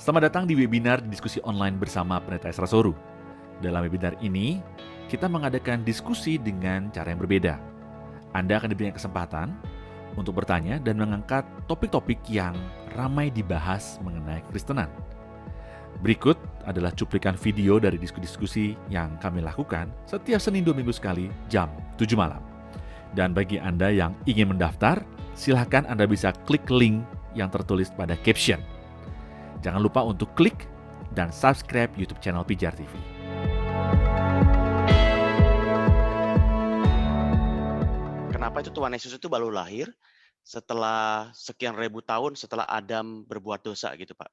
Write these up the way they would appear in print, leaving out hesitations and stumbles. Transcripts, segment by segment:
Selamat datang di webinar diskusi online bersama Pendeta Esra Soru. Dalam webinar ini, kita mengadakan diskusi dengan cara yang berbeda. Anda akan diberikan kesempatan untuk bertanya dan mengangkat topik-topik yang ramai dibahas mengenai Kristenan. Berikut adalah cuplikan video dari diskusi-diskusi yang kami lakukan setiap Senin 2 minggu sekali jam 7 malam. Dan bagi Anda yang ingin mendaftar, silakan Anda bisa klik link yang tertulis pada caption. Jangan lupa untuk klik dan subscribe YouTube channel Pijar TV. Kenapa itu Tuhan Yesus itu baru lahir setelah sekian ribu tahun setelah Adam berbuat dosa gitu Pak?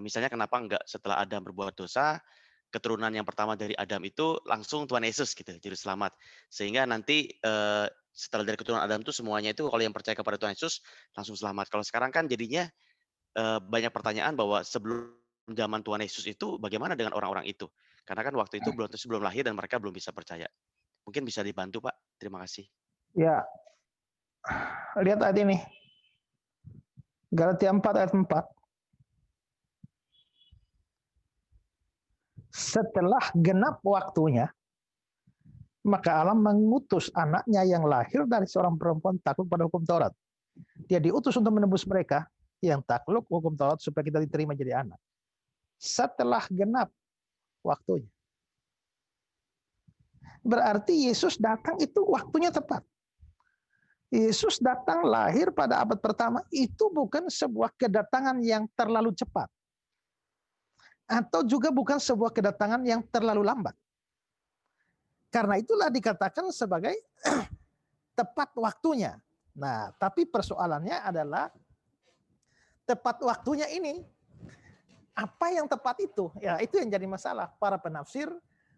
Misalnya kenapa enggak setelah Adam berbuat dosa, keturunan yang pertama dari Adam itu langsung Tuhan Yesus gitu, juru selamat. Sehingga nanti setelah dari keturunan Adam itu semuanya itu kalau yang percaya kepada Tuhan Yesus langsung selamat. Kalau sekarang kan jadinya banyak pertanyaan bahwa sebelum zaman Tuhan Yesus itu bagaimana dengan orang-orang itu? Karena kan waktu itu belum lahir dan mereka belum bisa percaya. Mungkin bisa dibantu Pak. Terima kasih. Ya, lihat ayat ini. Galatia 4 ayat 4. Setelah genap waktunya, maka Allah mengutus anaknya yang lahir dari seorang perempuan takluk pada hukum Taurat. Dia diutus untuk menebus mereka yang takluk hukum Taurat supaya kita diterima jadi anak. Setelah genap waktunya. Berarti Yesus datang itu waktunya tepat. Yesus datang lahir pada abad pertama itu bukan sebuah kedatangan yang terlalu cepat. Atau juga bukan sebuah kedatangan yang terlalu lambat. Karena itulah dikatakan sebagai tepat waktunya. Nah, tapi persoalannya adalah tepat waktunya ini. Apa yang tepat itu? Ya, itu yang jadi masalah. Para penafsir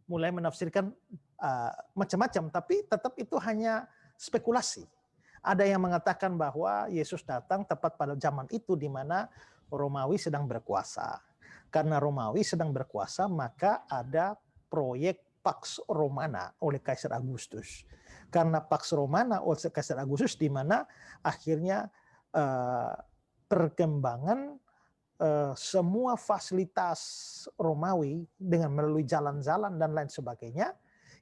mulai menafsirkan macam-macam, tapi tetap itu hanya spekulasi. Ada yang mengatakan bahwa Yesus datang tepat pada zaman itu di mana Romawi sedang berkuasa. Karena Romawi sedang berkuasa, maka ada proyek Pax Romana oleh Kaisar Agustus. Karena Pax Romana oleh Kaisar Agustus di mana akhirnya perkembangan semua fasilitas Romawi dengan melalui jalan-jalan dan lain sebagainya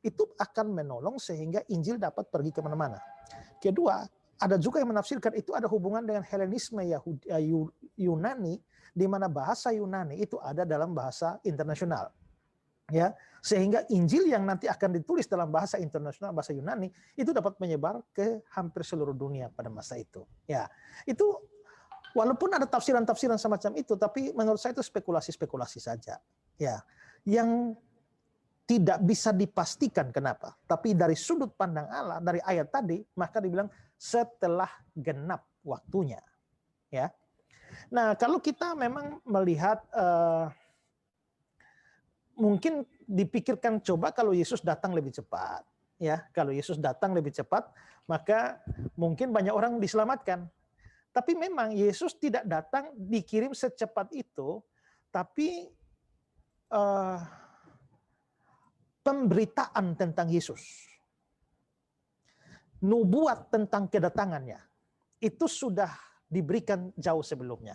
itu akan menolong sehingga Injil dapat pergi kemana-mana. Kedua, ada juga yang menafsirkan itu ada hubungan dengan Helenisme Yunani, di mana bahasa Yunani itu ada dalam bahasa internasional. Ya, sehingga Injil yang nanti akan ditulis dalam bahasa internasional, bahasa Yunani, itu dapat menyebar ke hampir seluruh dunia pada masa itu. Ya, itu walaupun ada tafsiran-tafsiran semacam itu, tapi menurut saya itu spekulasi-spekulasi saja. Ya, yang tidak bisa dipastikan kenapa. Tapi dari sudut pandang Allah, dari ayat tadi, maka dibilang setelah genap waktunya. Ya. Nah, kalau kita memang melihat, mungkin dipikirkan coba kalau Yesus datang lebih cepat. Ya, kalau Yesus datang lebih cepat, maka mungkin banyak orang diselamatkan. Tapi memang Yesus tidak datang dikirim secepat itu, tapi pemberitaan tentang Yesus, nubuat tentang kedatangannya, itu sudah diberikan jauh sebelumnya,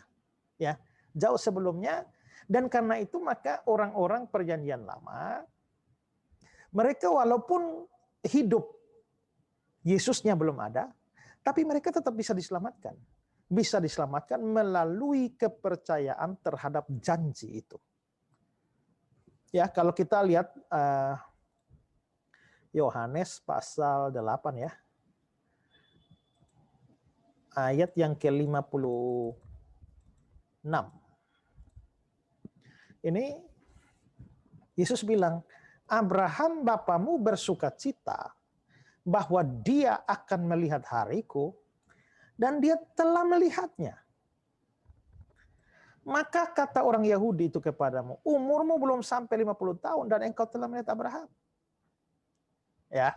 ya, jauh sebelumnya, dan karena itu maka orang-orang Perjanjian Lama, mereka walaupun hidup Yesusnya belum ada, tapi mereka tetap bisa diselamatkan. Bisa diselamatkan melalui kepercayaan terhadap janji itu. Ya, kalau kita lihat Yohanes pasal 8 ya. Ayat yang ke-56. Ini Yesus bilang, Abraham bapamu bersukacita bahwa dia akan melihat hariku, dan dia telah melihatnya. Maka kata orang Yahudi itu kepadamu, umurmu belum sampai 50 tahun dan engkau telah melihat Abraham. Ya.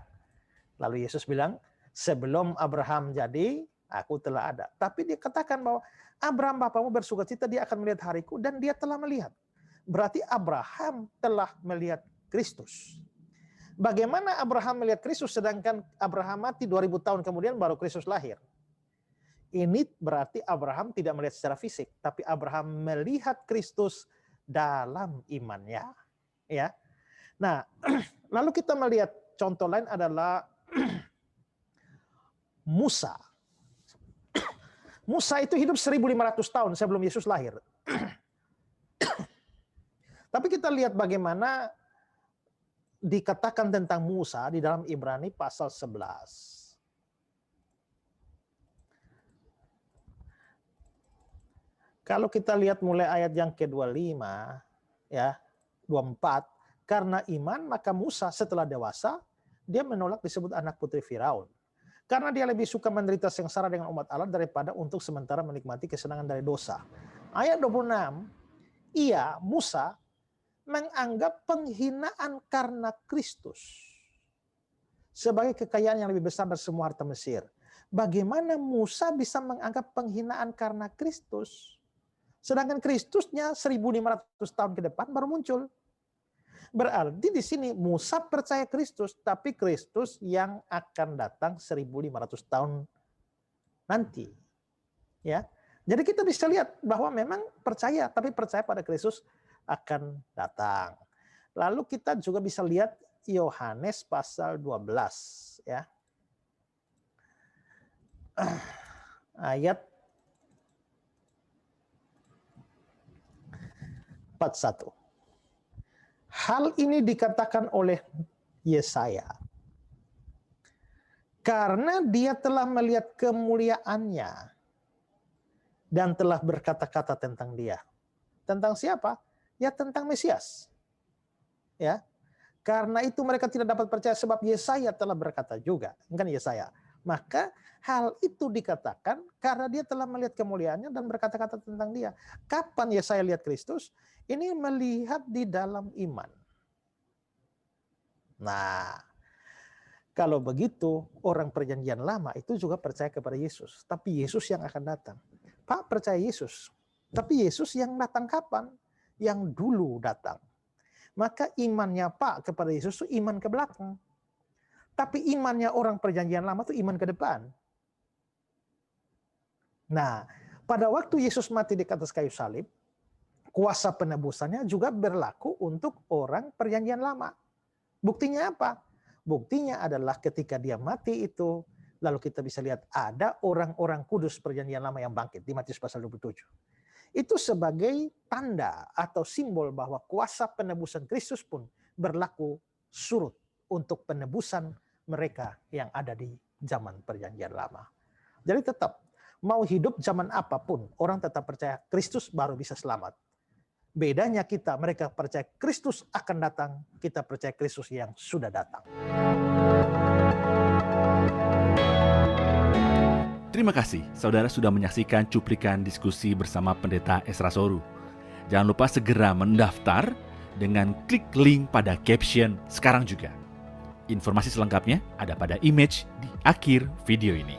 Lalu Yesus bilang, sebelum Abraham jadi, aku telah ada. Tapi dia katakan bahwa Abraham bapamu bersukacita dia akan melihat hariku dan dia telah melihat. Berarti Abraham telah melihat Kristus. Bagaimana Abraham melihat Kristus sedangkan Abraham mati 2000 tahun kemudian baru Kristus lahir? Ini berarti Abraham tidak melihat secara fisik, tapi Abraham melihat Kristus dalam imannya. Ya. Nah, lalu kita melihat contoh lain adalah Musa. Musa itu hidup 1500 tahun sebelum Yesus lahir. Tapi kita lihat bagaimana dikatakan tentang Musa di dalam Ibrani pasal 11. Kalau kita lihat mulai ayat yang ke-25, ya, 24, karena iman maka Musa setelah dewasa, dia menolak disebut anak putri Firaun. Karena dia lebih suka menderita sengsara dengan umat Allah daripada untuk sementara menikmati kesenangan dari dosa. Ayat 26, Musa, menganggap penghinaan karena Kristus sebagai kekayaan yang lebih besar dari semua harta Mesir. Bagaimana Musa bisa menganggap penghinaan karena Kristus? Sedangkan Kristusnya 1500 tahun ke depan baru muncul. Berarti di sini Musa percaya Kristus, tapi Kristus yang akan datang 1500 tahun nanti. Ya. Jadi kita bisa lihat bahwa memang percaya, tapi percaya pada Kristus akan datang. Lalu kita juga bisa lihat Yohanes pasal 12 ya. Ayat 41. Hal ini dikatakan oleh Yesaya. Karena dia telah melihat kemuliaannya dan telah berkata-kata tentang dia. Tentang siapa? Ya tentang Mesias. Ya. Karena itu mereka tidak dapat percaya sebab Yesaya telah berkata juga. Kan Yesaya. Maka hal itu dikatakan karena dia telah melihat kemuliaannya dan berkata-kata tentang dia. Kapan Yesaya lihat Kristus? Ini melihat di dalam iman. Nah, kalau begitu orang perjanjian lama itu juga percaya kepada Yesus. Tapi Yesus yang akan datang. Pak percaya Yesus. Tapi Yesus yang datang kapan? Yang dulu datang. Maka imannya Pak kepada Yesus itu iman ke belakang. Tapi imannya orang perjanjian lama itu iman ke depan. Nah, pada waktu Yesus mati di atas kayu salib, kuasa penebusannya juga berlaku untuk orang perjanjian lama. Buktinya apa? Buktinya adalah ketika dia mati itu, lalu kita bisa lihat ada orang-orang kudus perjanjian lama yang bangkit di Matius pasal 27. Itu sebagai tanda atau simbol bahwa kuasa penebusan Kristus pun berlaku surut untuk penebusan mereka yang ada di zaman perjanjian lama. Jadi tetap, mau hidup zaman apapun, orang tetap percaya Kristus baru bisa selamat. Bedanya kita, mereka percaya Kristus akan datang, kita percaya Kristus yang sudah datang. Terima kasih saudara sudah menyaksikan cuplikan diskusi bersama Pendeta Ezra Soru. Jangan lupa segera mendaftar dengan klik link pada caption sekarang juga. Informasi selengkapnya ada pada image di akhir video ini.